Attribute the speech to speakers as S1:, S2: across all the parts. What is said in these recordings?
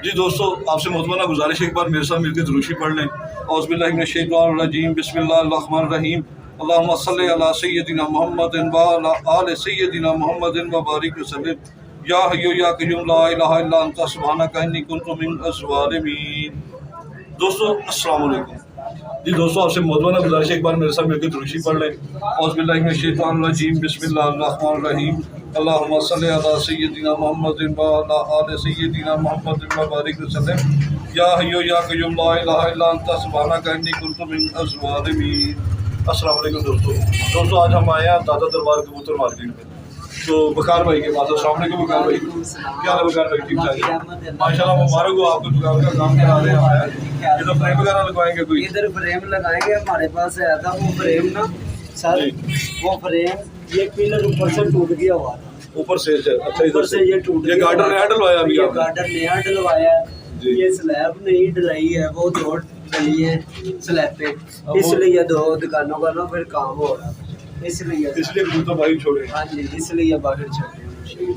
S1: जी दोस्तों, आपसे मोहतरमा गुजारिश एक बार मेरे साथ मिलकर दुरूशी पढ़ लें। औज़ुबिल्लाहिमिनश्शैतानिर्रजीम, बिस्मिल्लाहिर्रहमानिर्रहीम। अल्लाहुम्मा सल्लि अला सय्यदिना मुहम्मदिन व अला आलि सय्यदिना मुहम्मदिन व बारिक वसल्लिम। या हय्यु या क़य्यूम ला इलाहा इल्ला अंता सुब्हानका इन्नी कुन्तु मिनज़ ज़ालिमीन। दोस्तों अस्सलाम वालेकुम। जी दोस्तों, आपसे मोहतरमा गुजारिश एक बार मेरे साथ मिलकर दुरूशी पढ़ लें। औज़ुबिल्लाहिमिनश्शैतानिर्रजीम, बिस्मिल्लाहिर्रहमानिर्रहीम। अल्लाहुम्मा सल्लि अला सय्यदिना मुहम्मदिन व अला आलि सय्यदिना मुहम्मदिन व बारिक वसल्लिम। या हय्यु या क़य्यूम ला इलाहा इल्ला अंता सुब्हानका इन्नी कुन्तु मिनज़ ज़ालिमीन। अस्सलाम वालेकुम दोस्तों, आज हम आए हैं दादा दरबार कबूतर मार्केट में। तो बकार भाई के पास। अस्सलाम वालेकुम बकार भाई, क्या हाल है बकार भाई? ठीक ठाक है माशाल्लाह, मुबारक हो आपको दुकान का काम करा रहे हैं। इधर फ्रेम वगैरह लगवाएंगे कोई?
S2: इधर फ्रेम लगाएंगे, हमारे पास आया था वो फ्रेम ना सर, वो फ्रेम ये पिलर ऊपर से टूट गया हुआ था,
S1: ऊपर से। अच्छा,
S2: ऊपर से ये टूट
S1: ये गार्डर नया डलवाया अभी?
S2: ये गार्डर नया डलवाया, ये स्लैब नहीं डलाई है, वो दो डली है स्लैब पे, इसलिए दो दुकानों का ना फिर काम हो रहा है, इसलिए
S1: कबूतर भाई छोड़े।
S2: हाँ जी, इसलिए बाहर छोड़े।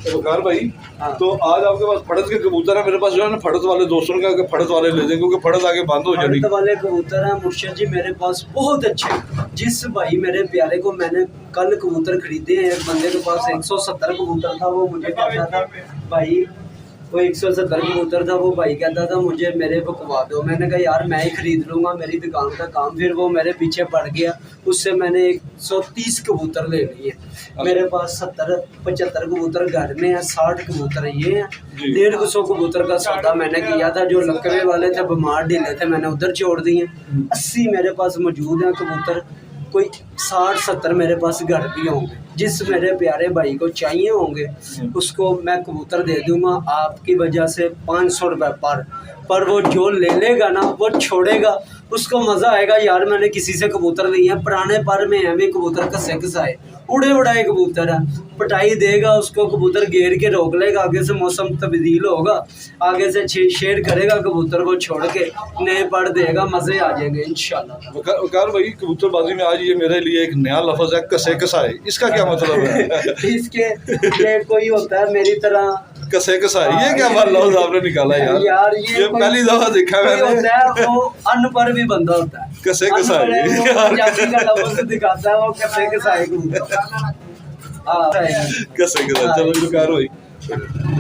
S1: बकार भाई,
S2: हाँ।
S1: तो आज आपके पास फड़त के कबूतर है। मेरे पास जो है ना फड़त वाले दोस्तों का फड़त वाले ले दें, क्योंकि फड़त आगे बंद हो जाएगी।
S2: फड़त वाले कबूतर हैं मुर्शिद जी मेरे पास बहुत अच्छे। जिस भाई मेरे प्यारे को मैंने कल कबूतर खरीदे हैं, एक बंदे के पास 170 कबूतर था, वो मुझे कहता था भाई, वो 170 कबूतर था, वो भाई कहता था मुझे मेरे को कमा दो। मैंने कहा यार मैं ही खरीद लूँगा, मेरी दुकान का काम। फिर वो मेरे पीछे पड़ गया, उससे मैंने 130 कबूतर ले लिए। मेरे पास 70-75 कबूतर घर में है, 60 कबूतर ये हैं। 150 कबूतर का सौदा मैंने किया था, जो लकवे वाले थे बीमार ढीले थे, मैंने उधर छोड़ दिए। 80 मेरे पास मौजूद हैं कबूतर, कोई 60-70 मेरे पास घर भी होंगे। जिस मेरे प्यारे भाई को चाहिए होंगे उसको मैं कबूतर दे दूंगा आपकी वजह से 500 रुपये पर वो जो ले लेगा ना वो छोड़ेगा, उसको मज़ा आएगा यार मैंने किसी से कबूतर लिए हैं। पुराने पर में है भी कबूतर कसाए उड़े उड़ाए कबूतर है, पटाई देगा उसको, कबूतर घेर के रोक लेगा, आगे से मौसम तब्दील होगा, आगे से शेर करेगा कबूतर को छोड़ के नए पर देगा, मज़े आ जाएंगे इंशाल्लाह।
S1: वकार भाई, कबूतरबाजी में आज ये मेरे लिए एक नया लफ्ज़ है, कसे कसाए। इसका क्या मतलब है?
S2: इसके ये कोई होता है मेरी तरह
S1: कसे कसाए, ये क्या लफ्ज़ आपने निकाला यार? ये पहली दफा देखा मैंने।
S2: वो अनपढ़ भी बंदा होता है,
S1: कसे कसाए
S2: दिखाता है वो कसे कसाए
S1: कसे कसाए। चलो बकार भाई,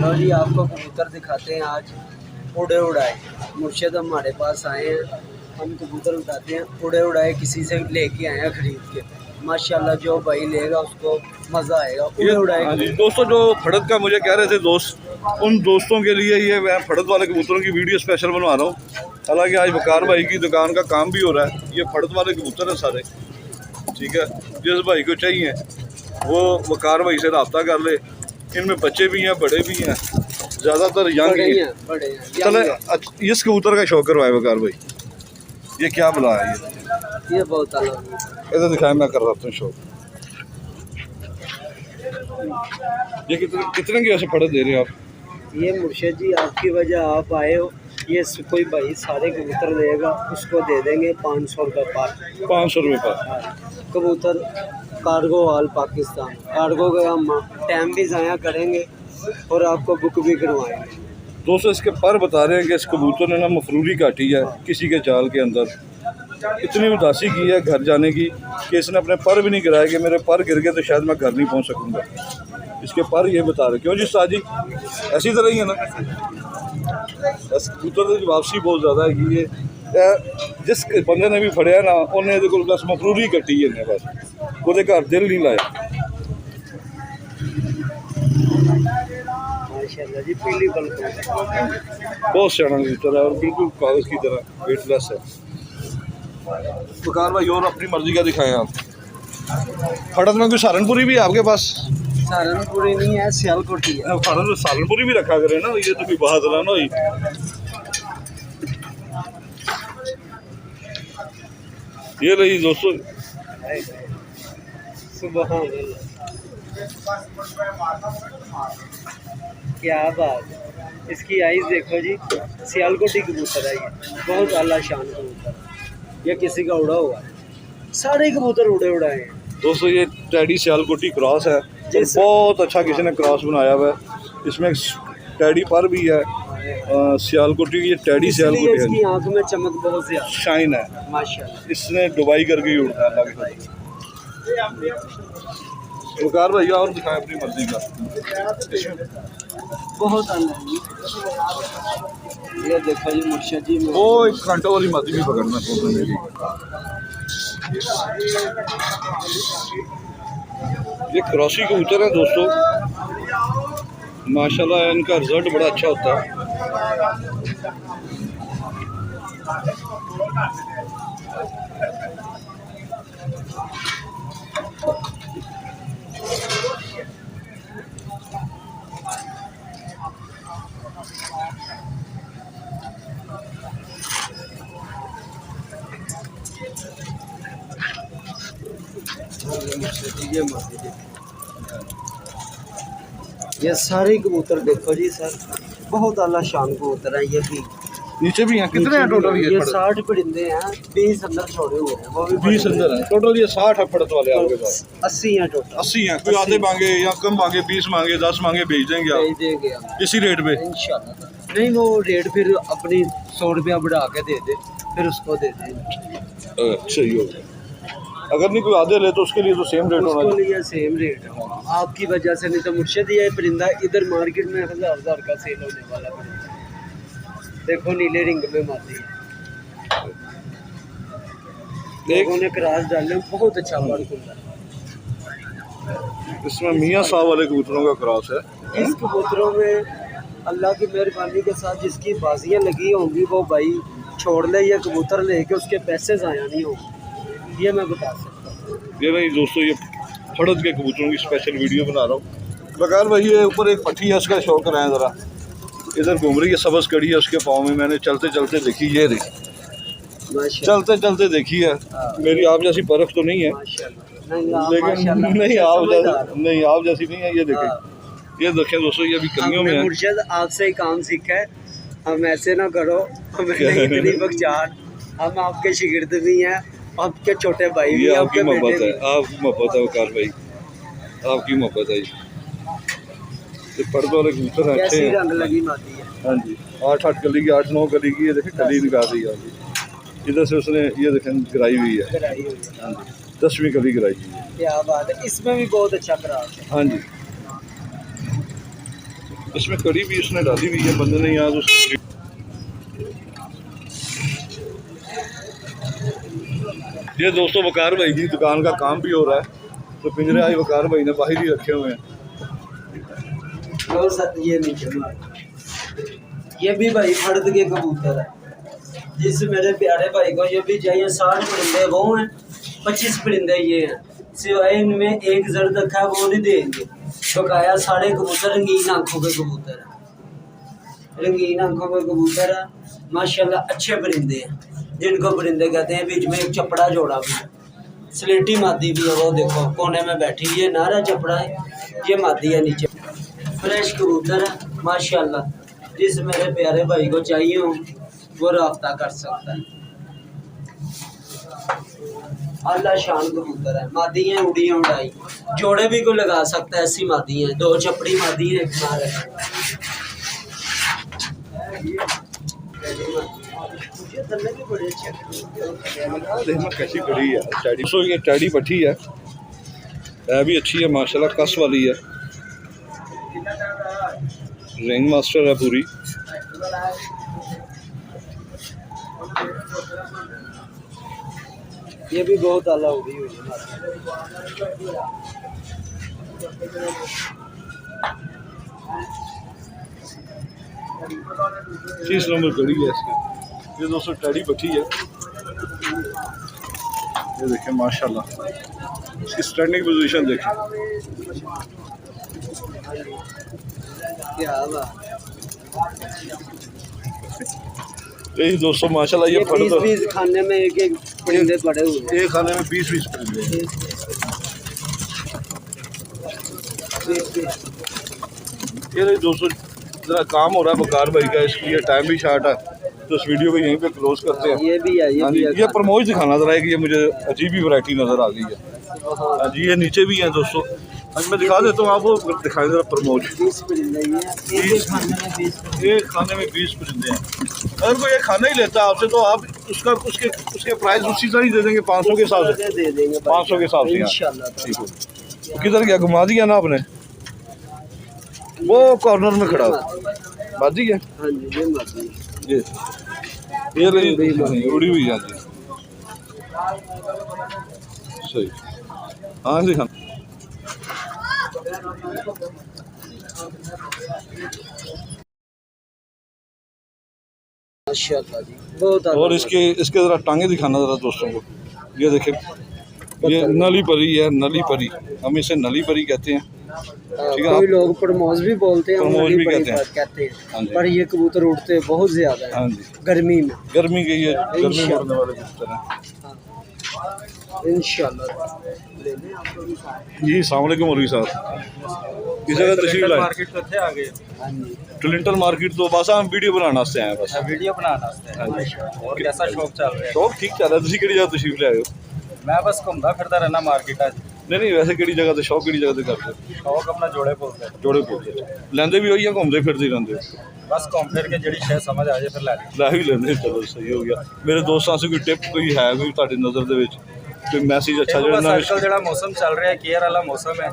S2: लो जी आपको कबूतर दिखाते हैं आज उड़े उड़ाए। मुर्शिद हमारे पास आए हैं, हम कबूतर उठाते हैं उड़े उड़ाए, किसी से लेके आए हैं खरीद के। माशाल्लाह जो भाई लेगा उसको मज़ा आएगा उड़े उड़ाए।
S1: हाँ जी दोस्तों, जो फड़त का मुझे कह रहे थे दोस्त, उन दोस्तों के लिए ये मैं फड़त वाले कबूतरों की वीडियो स्पेशल बनवा रहा हूँ। हालांकि आज बकार भाई की दुकान का काम भी हो रहा है। ये फड़त वाले कबूतर हैं सारे, ठीक है। जिस भाई को चाहिए वो बकार भाई से रब्ता कर ले। इनमें बच्चे भी हैं, बड़े भी हैं, ज़्यादातर यंग ही हैं। चले इस कबूतर का शौक करवाए बकार भाई। ये क्या बुला है?
S2: ये बहुत अलग
S1: इधर दिखाए, मैं कर रहा हूँ शौक। ये कितने की वैसे फड़त दे रहे हैं आप?
S2: ये मुर्शिद जी आपकी वजह आप आए हो, ये कोई भाई सारे कबूतर लेगा उसको दे देंगे 500 रुपये पर। 500
S1: रुपये पर
S2: कबूतर। कार्गो ऑल पाकिस्तान, कार्गो का हम टाइम भी ज़ाया करेंगे और आपको बुक भी करवाएंगे।
S1: दोस्तों इसके पर बता रहे हैं कि इस कबूतर ने ना मफरूरी काटी है किसी के जाल के अंदर। इतनी उदासी की है घर जाने की कि इसने अपने पर भी नहीं गिराया कि मेरे पर गिर गए तो शायद मैं घर नहीं पहुंच सकूंगा। इसके पर ये बता रहे। क्यों जी साजी, ऐसी तरह ही है ना? बस कबूतर की वापसी बहुत ज़्यादा है कि ये जिस बंदे ने भी फड़िया ना उन्हें तो बस मफरूरी कटी है, बस वो घर दिल नहीं लाया।
S2: माशाल्लाह जी, पीली
S1: बहुत सियाना कबूतर है और बिल्कुल कागज़ की तरह वेटलेस है। बकार भाई और अपनी मर्जी का दिखाएं आप। फड़त में कोई सहारनपुरी भी है आपके पास?
S2: सहारनपुरी नहीं है, सियालकोटी है।
S1: फड़त में सहारनपुरी भी रखा करे ना, ये तो कोई बात ना हुई। ये रही दोस्तों,
S2: सुबह क्या बात है। इसकी आइज़ देखो जी, सियालकोटी कबूतर है, ये बहुत आला शान कबूतर है। ये किसी का उड़ा हुआ है, सारे कबूतर उड़े उड़ाए हैं।
S1: दोस्तों ये टैडी सियालकोटी क्रॉस है, बहुत अच्छा किसी ने क्रॉस बनाया हुआ है। इसमें टैडी पर भी है सियालकोटी की, ये टैडी
S2: इसलिए
S1: सियालकोटी
S2: इसकी
S1: है,
S2: आंख में चमक बहुत ज्यादा
S1: शाइन है।
S2: माशाल्लाह।
S1: इसने दुबई करके ही उड़ना है अल्लाह के फजल। वकार भैया और दिखाएं अपनी मर्जी का।
S2: बहुत अलग ये देखो जी मुर्शिद जी में
S1: वो एक कांटो वाली मादी भी पकड़ना तो मेरी। ये क्रॉसी कबूतर है दोस्तों, माशाल्लाह इनका रिजल्ट बड़ा अच्छा होता है।
S2: ये सारे कबूतर देखो जी सर, बहुत आला शान कबूतर है। ये भी
S1: नीचे भी हैं, कितने हैं टोटल?
S2: ये 60 परिंदे हैं, 20 अंदर छोड़े हुए हैं, वो भी
S1: 20 अंदर हैं टोटल। ये 60 अफड़त वाले आपके पास?
S2: 80 हैं टोटल।
S1: 80 हैं। कोई आधे मांगे या कम मांगे, 20 मांगे, 10 मांगे, भेज देंगे
S2: भेज
S1: आप
S2: देंगे हम
S1: इसी रेट पे
S2: इंशाल्लाह। नहीं वो रेट फिर अपनी 100 रुपया बढ़ा के दे दे, फिर उसको दे दे।
S1: अच्छा ही होगा। अगर नहीं कोई आधे ले तो उसके लिए तो सेम रेट होना
S2: उसको
S1: चाहिए।
S2: लिए सेम रेट है आपकी वजह से। नहीं तो मुर्शिद ये परिंदा इधर मार्केट में 1000 का सेल होने वाला परिंदा। देखो नीले रिंग में मादी है, लोगों ने क्रॉस डाले, बहुत अच्छा बर्ड खुला है।
S1: इसमें मियाँ साहब वाले कबूतरों का क्रॉस है।
S2: इस कबूतरों में अल्लाह की मेहरबानी के साथ जिसकी बाजियाँ लगी होंगी वो भाई छोड़ ले, या कबूतर लेके उसके पैसे ज़ाया नहीं होंगे, ये मैं बता सकता हूँ।
S1: ये नहीं दोस्तों, ये फड़द के कबूतरों की स्पेशल वीडियो बना रहा हूँ। बगैर वही है, ऊपर एक पट्टी है, उसका शौक कराएं ज़रा। इधर घूम रही है, सबस कड़ी है उसके पाँव में, मैंने चलते चलते देखी, ये देखी चलते चलते देखी है। मेरी आप जैसी परख तो नहीं है, लेकिन नहीं आप जैसी नहीं है। ये देखें दोस्तों, ये भी कमियों में है।
S2: मुर्शिद आपसे ही काम सीखा है, हम ऐसे ना करो, हमें इतनी बख्शार, हम आपके शिगिर्द भी हैं, आपके छोटे भाई भी,
S1: ये
S2: आपके
S1: आपकी मोहब्बत है,
S2: बेटे
S1: आपकी मोहब्बत है वकार भाई, आपकी मोहब्बत है। ये पर्दे वाले कबूतर
S2: भी।
S1: अच्छे
S2: कैसी
S1: हैं।
S2: रंग लगी माती है।
S1: हाँ जी, 8 कली की, 8-9 कली की, ये देखें कली निकाल रही है अभी। इधर से उसने ये देखें गिराई हुई है।
S2: कराई हुई है।
S1: हाँ जी, 10वीं कली गिराई हुई है।
S2: क्या बात है, इसमें भी बहुत अच्छा क्राफ्ट है।
S1: हाँ जी, इसमें कड़ी भी उसने डाली हुई है, बंदे ने याद उसको। ये दोस्तों वकार भाई की दुकान का काम भी हो रहा है, तो पिंजरे आज वकार भाई ने बाहर ही रखे हुए हैं।
S2: और सर ये नीचे ये भी भाई फर्द के कबूतर है, जिस मेरे प्यारे भाई को ये भी चाहिए। 60 परिंदे वो हैं, 25 परिंदे ये हैं, सिवाय इनमें एक जर्द रखा है, वो नहीं देंगे। बकाया सारे कबूतर रंगीन आंखों के कबूतर है, रंगीन आंखों के कबूतर है माशाल्लाह। अच्छे परिंदे हैं, जिनको परिंदे कहते हैं। बीच में एक चपड़ा जोड़ा भी है, स्लेटी मादी भी है, वो देखो कोने में बैठी है, नारा चपड़ा है, ये मादी है नीचे। फ्रेश कबूतर है माशाल्लाह, जिस मेरे प्यारे भाई को चाहिए हो वो राब्ता कर सकता है। अल्लाह शान कबूतर है, मादी है उड़ी उड़ाई, जोड़े भी को लगा सकता है, ऐसी मादी है। 2 चपड़ी मादी है, एक मार है।
S1: कैसी बड़ी है टैडी, सो ये टैडी पट्टी है, भी अच्छी है माशाल्लाह, कस वाली है, रिंग मास्टर है पूरी।
S2: ये भी बहुत आला हो गई हुई है।
S1: 30 नंबर कड़ी है इसकी। ये दोस्तों टैडी पट्टी है, ये देखें माशाल्लाह, इसकी स्टैंडिंग पोजीशन देखें।
S2: क्या बात,
S1: यही दोस्तों माशाल्लाह, ये फड़ तो
S2: 20 खाने में एक परिंदे पड़े हुए हैं।
S1: एक खाने में 20 परिंदे। ये नहीं दोस्तों, जरा काम हो रहा है वकार भाई का, इसलिए टाइम भी शार्ट है, तो इस वीडियो को यहीं पे क्लोज करते हैं।
S2: ये भी है,
S1: हाँ जी, ये प्रमोज दिखाना जरा है कि ये मुझे अजीब ही वैरायटी नज़र आ गई है। हाँ जी, ये नीचे भी हैं दोस्तों, आज मैं दिखा देता हूँ आपको, दिखाएं जरा प्रमोद।
S2: 20 परिंदे ये हैं, एक खाने में 20 परिंदे।
S1: एक खाने में 20 परिंदे हैं। अगर कोई एक खाना ही लेता है आपसे तो आप उसका उसके प्राइस उसी तरह ही दे देंगे, 500 के हिसाब से
S2: दे देंगे
S1: 500 के हिसाब से
S2: इंशाल्लाह।
S1: ठीक है। तो किधर गया, घुमा दिया ना आपने, वो कॉर्नर में खड़ा बाजी है।
S2: हाँ जी ये माजी
S1: ये उड़ी हुई है जी, सही। हाँ जी हाँ,
S2: माशाल्लाह जी बहुत।
S1: और इसके ज़रा टांगे दिखाना ज़रा दोस्तों को। ये देखें, ये नली परी है, नली परी, हम इसे नली परी कहते हैं। ठीक है,
S2: कोई लोग प्रमोज भी बोलते हैं,
S1: प्रमोज भी कहते हैं
S2: हैं। पर ये कबूतर उड़ते बहुत ज्यादा है।
S1: हाँ जी,
S2: गर्मी में,
S1: गर्मी के ये गर्मी में उड़ने वाले कबूतर हैं।
S2: इंशाल्लाह।
S1: जी अस्सलाम वालेकुम मौलवी साहब, किस जगह तशरीफ लाए?
S3: मार्केट तो थे आ गए।
S2: हाँ जी
S1: टलिंटन मार्केट तो बस हम वीडियो बनाने वास्ते आए हैं बस।
S3: वीडियो बनाना वास्ते।
S1: हाँ जी,
S3: और कैसा शौक चल रहा है?
S1: शौक ठीक चल रहा है। तुसी किहड़ी जगह तशरीफ ले आए हो?
S3: मैं बस घूमता फिरता रहना मार्केट आज।
S1: नहीं वैसे किहड़ी जगह ते शौक किहड़ी जगह ते करते हो?
S3: शौक अपना जोड़े बोलते हैं।
S1: जोड़े बोलते लैंदे भी होई या घूमते फिरते ही रहंदे हो?
S3: बस घूम फिर के जड़ी शय समझ आ जाए फिर ले ली।
S1: लै ही लेंदे, चलो सही हो गया। मेरे दोस्तां से कोई टिप कोई है कोई तुहाडी नज़र दे विच कोई मैसेज अच्छा
S3: देखो
S1: जेह्ड़ा
S3: बस
S1: नवें
S3: आजकल जड़ा मौसम चल रहा है, केयर वाला मौसम है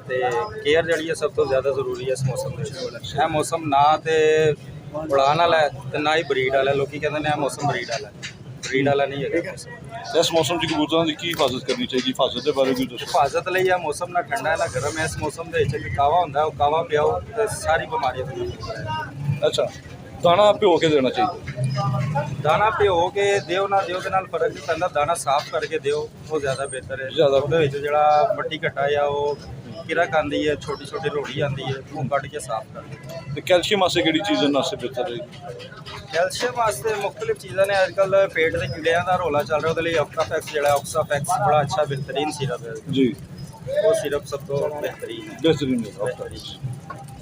S3: ते केयर जड़ी है सब तो ज़्यादा जरूरी है इस मौसम में। यह मौसम ना ते उड़ान वाला है ते ना ही ब्रीड वाला है। लोग कहते हैं मौसम ब्रीड वाला है, ब्रीड वाला नहीं है मौसम।
S1: इस मौसम च कबूतरां दी की हिफाजत करनी चाहिए? हिफाजत के बारे में दसो।
S3: हिफाजत ਲਈ ਆ मौसम ना ठंडा है ना गर्म है। इस मौसम ਦੇ ਵਿੱਚ ਕਾਵਾ ਹੁੰਦਾ ਹੈ, ਉਹ ਕਾਵਾ ਪਿਆਓ ਤੇ ਸਾਰੀ ਬਿਮਾਰੀਆਂ ਤੋਂ दूर है।
S1: अच्छा, दाना भिओ के देना चाहिए?
S3: ਦਾਣਾ ਭਿਓ ਕੇ ਦਿਓ ਨਾ ਦਿਓ ਦੇ ਨਾਲ ਫਰਕ ਨਹੀਂ ਪੈਂਦਾ। ਦਾਣਾ ਸਾਫ਼ ਕਰਕੇ ਦਿਓ, ਉਹ ਜ਼ਿਆਦਾ ਬਿਹਤਰ ਹੈ।
S1: ਜ਼ਿਆਦਾ
S3: ਉਹਦੇ ਵਿੱਚ ਜਿਹੜਾ ਮੱਟੀ ਘਟਾ ਜਾਂ ਉਹ ਕਿਰਕ ਆਉਂਦੀ ਹੈ, ਛੋਟੀ ਛੋਟੀ ਰੋੜੀ ਆਉਂਦੀ ਹੈ, ਉਹ ਕੱਢ ਕੇ ਸਾਫ਼ ਕਰ ਦਿਓ।
S1: ਤੇ ਕੈਲਸ਼ੀਅਮ ਵਾਸਤੇ ਕਿਹੜੀ ਚੀਜ਼ ਇਹਨਾਂ ਵਾਸਤੇ ਬਿਹਤਰ ਰਹੇਗੀ?
S3: ਕੈਲਸ਼ੀਅਮ ਵਾਸਤੇ ਮੁxtਲਿਫ ਚੀਜ਼ਾਂ ਨੇ। ਅੱਜਕੱਲ ਪੇਟ ਦੇ ਕੀੜਿਆਂ ਦਾ ਰੋਲਾ ਚੱਲ ਰਿਹਾ, ਉਹਦੇ ਲਈ ਔਕਸਾਫੈਕਸ ਜਿਹੜਾ ਔਕਸਾਫੈਕਸ ਬੜਾ ਅੱਛਾ ਬਿਹਤਰੀਨ ਸਿਰਪ ਹੈ।
S1: जी
S3: ਉਹ ਸਿਰਪ ਸਭ ਤੋਂ ਬਿਹਤਰੀਨ ਹੈ।
S1: बेहतरीन है।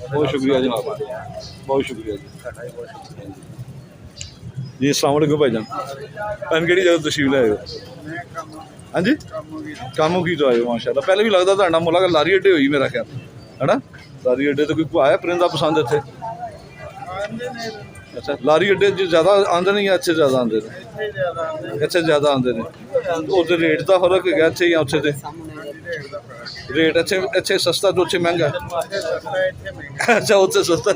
S1: बहुत शुक्रिया जनाब, बहुत शुक्रिया जी।
S3: ਤੁਹਾਡਾ ਵੀ ਬਹੁਤ ਸ਼ੁਕਰੀਆ।
S1: जी अस्सलाम वालेकुम भाईजान, भैन केड़ी जगह तशरीफ ले आए हो? हाँ जी, कामों की तो आए हो माशाल्लाह। पहले भी लगता था मुलाकात लारी अड्डे हुई मेरा ख्याल है ना? लारी अड्डे तो कोई आया परिंदा पसंद इत्थे? अच्छा, लारी अड्डे ज़्यादा आंदे नहीं या इत्थे ज़्यादा आंदे ने? इत्थे ज़्यादा आंदे ने। उधर रेट का फर्क है इत्थे या उत्थे ते? रेट इत्थे सस्ता तो उत्थे महंगा? अच्छा उत्थे सस्ता।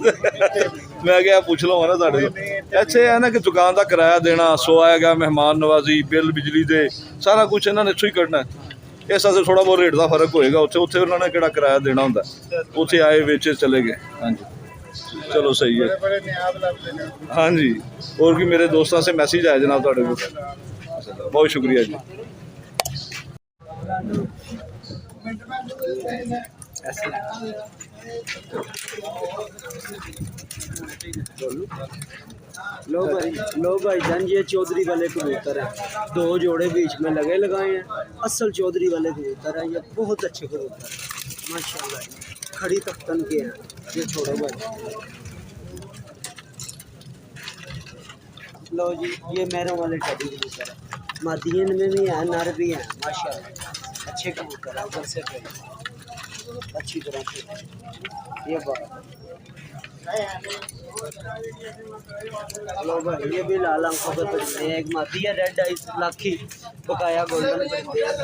S1: मैं क्या पूछ लवां ना तुहाडे कोल। इत्थे है ना कि दुकान का किराया देना, सोया गया, मेहमान नवाजी, बिल बिजली दे सारा कुछ इन्होंने इत्थों ही कढ़ना है। इस वास्ते थोड़ा बहुत रेट का फर्क होएगा। उत्थे उत्थे उन्होंने किहड़ा किराया देना हुंदा, उत्थे आए बेचे चले गए। हाँ जी चलो सही है। हाँ जी, और भी मेरे दोस्तों से मैसेज आया जनाब तुहाडे कोल। बहुत शुक्रिया जी।
S2: लो भाई जान, ये चौधरी वाले कबूतर हैं। 2 जोड़े बीच में लगाए हैं। असल चौधरी वाले कबूतर हैं। ये बहुत अच्छे कबूतर हैं माशाल्लाह। खड़ी तख्तन के हैं ये। छोड़ो भाई, लो जी ये मेरों वाले टेडी कबूतर है। मादियन में भी हैं, नर भी हैं माशाल्लाह। अच्छे कबूतर हैं, उधर से अच्छी तरह से ये बात। लो भाई ये भी लाल आंखों पे परिंदे हैं। एक मादी है रेड आइस लाखी बकाया गोल्डन परिंदे हैं।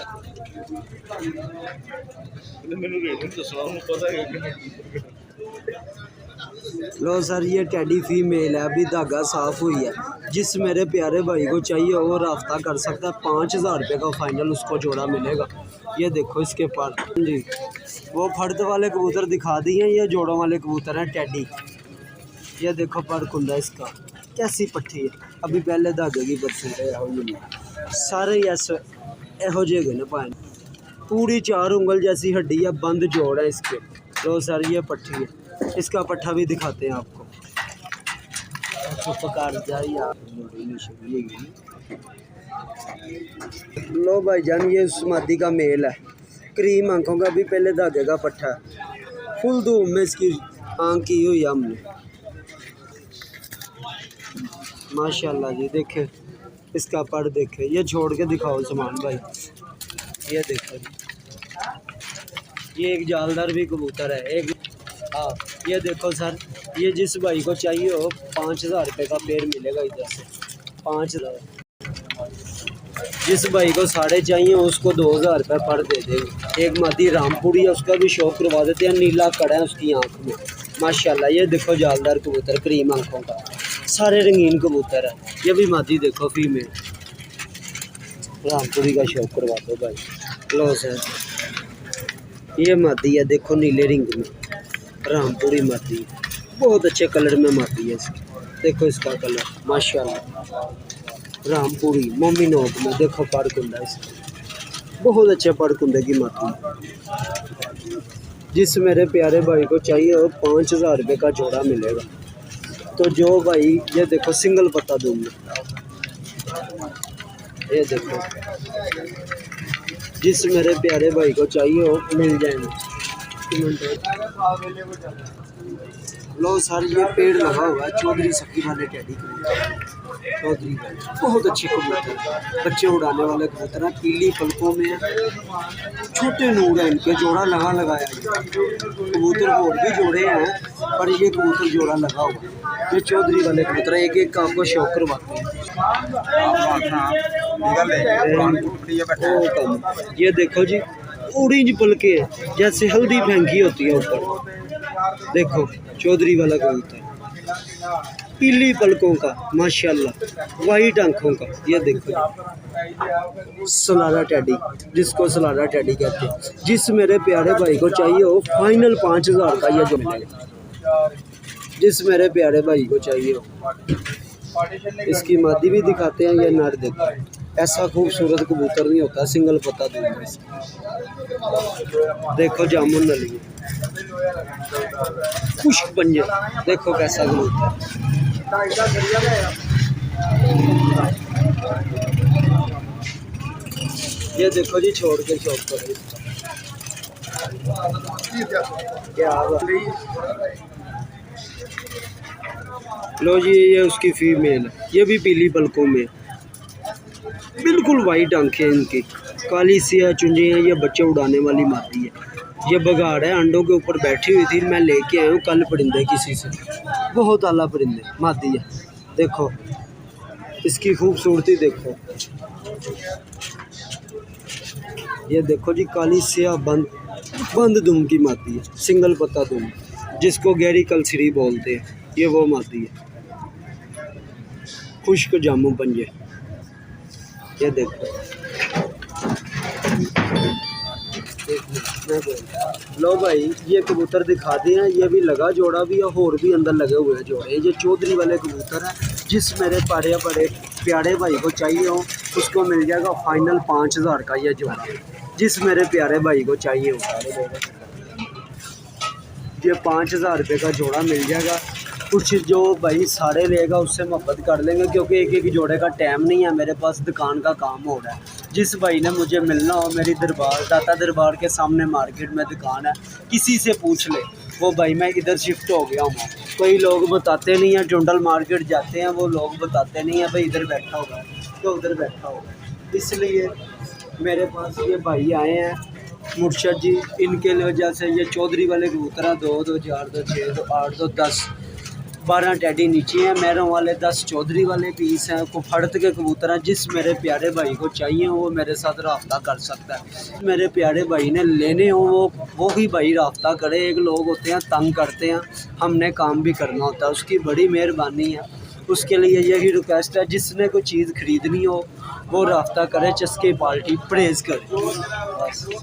S2: लो सर ये टेडी फीमेल है, अभी धागा साफ हुई है। जिस मेरे प्यारे भाई को चाहिए वो राब्ता कर सकता है। 5000 रुपये का फाइनल उसको जोड़ा मिलेगा। ये देखो इसके पर जी वो फर्द वाले कबूतर दिखा दिए, ये जोड़ों वाले कबूतर हैं टेडी। ये देखो पर खुंदा इसका कैसी पट्टी है। अभी पहले धागे की परसेंट सारे ऐसे एहो जे ने पाए। पूरी 4 उंगल जैसी हड्डी है, बंद जोड़ है इसके। तो सर ये पट्टी है, इसका पट्ठा भी दिखाते हैं आपको। लो भाईजान ये मादी का मेल है, क्रीम आंखों का, भी पहले धागे का पट्ठा है। फुल धूम में इसकी आंख की हुई हमने माशाल्लाह जी। देखे इसका पर देखे, ये छोड़ के दिखाओ सामान भाई। ये देखो जी ये एक जालदार भी कबूतर है एक। हाँ ये देखो सर, ये जिस भाई को चाहिए हो 5,000 रुपये का पेड़ मिलेगा इधर से, 5,000। जिस भाई को 5.5 चाहिए उसको 2,000 रुपये पर दे देंगे। एक मादी रामपुरी है, उसका भी शौक करवा देते हैं। नीला कड़ा है उसकी आँख में माशाल्लाह। ये देखो जालदार कबूतर क्रीम आँखों का, सारे रंगीन कबूतर है। ये भी मादी देखो फीमेल, रामपुरी का शौक करवा दो भाई। लो सर ये मादी है, देखो नीले रिंग में रामपुरी मादी है, बहुत अच्छे कलर में मादी है इसकी। देखो इसका कलर माशाल्लाह, रामपुरी मोमी नोक में देखो पड़कुंडा इसका, बहुत अच्छे पड़कुंडे की मादी। जिस मेरे प्यारे भाई को चाहिए हो 5,000 रुपये का जोड़ा मिलेगा। तो जो भाई ये देखो सिंगल पत्ता दूंगा, ये देखो जिस मेरे प्यारे भाई को चाहिए हो मिल जाएंगे। लो सर ये पेड़ लगा हुआ है चौधरी सखी वाले टैडी कबूतर, चौधरी बहुत अच्छे कबूतर, बच्चे उड़ाने वाले कबूतर हैं, पीली पलकों में है, छोटे नूर हैं इनके, जोड़ा लगाया है। कबूतर और भी जोड़े हैं पर ये कबूतर जोड़ा लगा हुआ। ये चौधरी वाले कबूतर एक एक का आपको शौक करवाते हैं। ये देखो जी ऑरेंज पलके हैं जैसे हल्दी फेंकी होती है ऊपर, देखो चौधरी वाला कबूतर पीली पलकों का माशाल्लाह, वाइट आंखों का। ये देखो सलारा टैडी, जिसको सलारा टैडी कहते हैं। जिस मेरे प्यारे भाई को चाहिए हो फाइनल 5,000 का ये जो मिलेगा। जिस मेरे प्यारे भाई को चाहिए हो, इसकी मादी भी दिखाते हैं, ये नर देखो, ऐसा खूबसूरत कबूतर नहीं होता। सिंगल पत्ता दूंगा इसका, देखो जामुन नली खुश्क पंजे, देखो कैसा कबूतर। ये देखो जी छोड़ के शौक करो क्या। लो जी ये उसकी फीमेल, ये भी पीली पलकों में, बिल्कुल वाइट आंखें इनकी, काली सिया चुंझे हैं। ये बच्चे उड़ाने वाली मादी है। ये बगाड़ है, अंडों के ऊपर बैठी हुई थी, मैं लेके आया हूँ कल परिंदे किसी से, बहुत आला परिंदे मादी है। देखो इसकी खूबसूरती देखो, ये देखो जी काली सिया बंद दुम की मादी है, सिंगल पत्ता दुम, जिसको गहरी कलसरी बोलते हैं। ये वो मादी है, खुश्क जामू पंजे। ये देखो लो भाई ये कबूतर दिखा दिए हैं, ये भी लगा जोड़ा भी है और भी अंदर लगे हुए हैं जोड़े। ये चौधरी वाले कबूतर हैं। जिस मेरे बड़े प्यारे भाई को चाहिए हो उसको मिल जाएगा फाइनल 5,000 का ये जोड़ा। जिस मेरे प्यारे भाई को चाहिए हो ये 5,000 रुपये का जोड़ा मिल जाएगा। कुछ जो भाई सारे लेगा उससे मोहब्बत कर लेंगे, क्योंकि एक एक जोड़े का टाइम नहीं है मेरे पास, दुकान का काम हो रहा है। जिस भाई ने मुझे मिलना हो, मेरी दरबार दाता दरबार के सामने मार्केट में दुकान है, किसी से पूछ ले वो भाई मैं इधर शिफ्ट हो गया हूँ। कई लोग बताते नहीं हैं, टुंडल मार्केट जाते हैं वो लोग बताते नहीं हैं भाई इधर बैठा होगा तो उधर बैठा होगा। इसलिए मेरे पास ये भाई आए हैं मुर्शद जी, इनके वजह से ये चौधरी वाले कबूतर 2, 2, 4, 2, 6, 2, 8, 2, 10, 12 टैडी नीचे हैं, मैरों वाले 10 चौधरी वाले पीस हैं, कुफड़त के कबूतर हैं। जिस मेरे प्यारे भाई को चाहिए वो मेरे साथ रब्ता कर सकता है। मेरे प्यारे भाई ने लेने हो वो ही भाई रब्ता करे। एक लोग होते हैं तंग करते हैं, हमने काम भी करना होता है, उसकी बड़ी मेहरबानी है। उसके लिए यही रिक्वेस्ट है, जिसने कोई चीज़ ख़रीदनी हो वो रब्ता करे, चस्के पार्टी परहेज़ करे।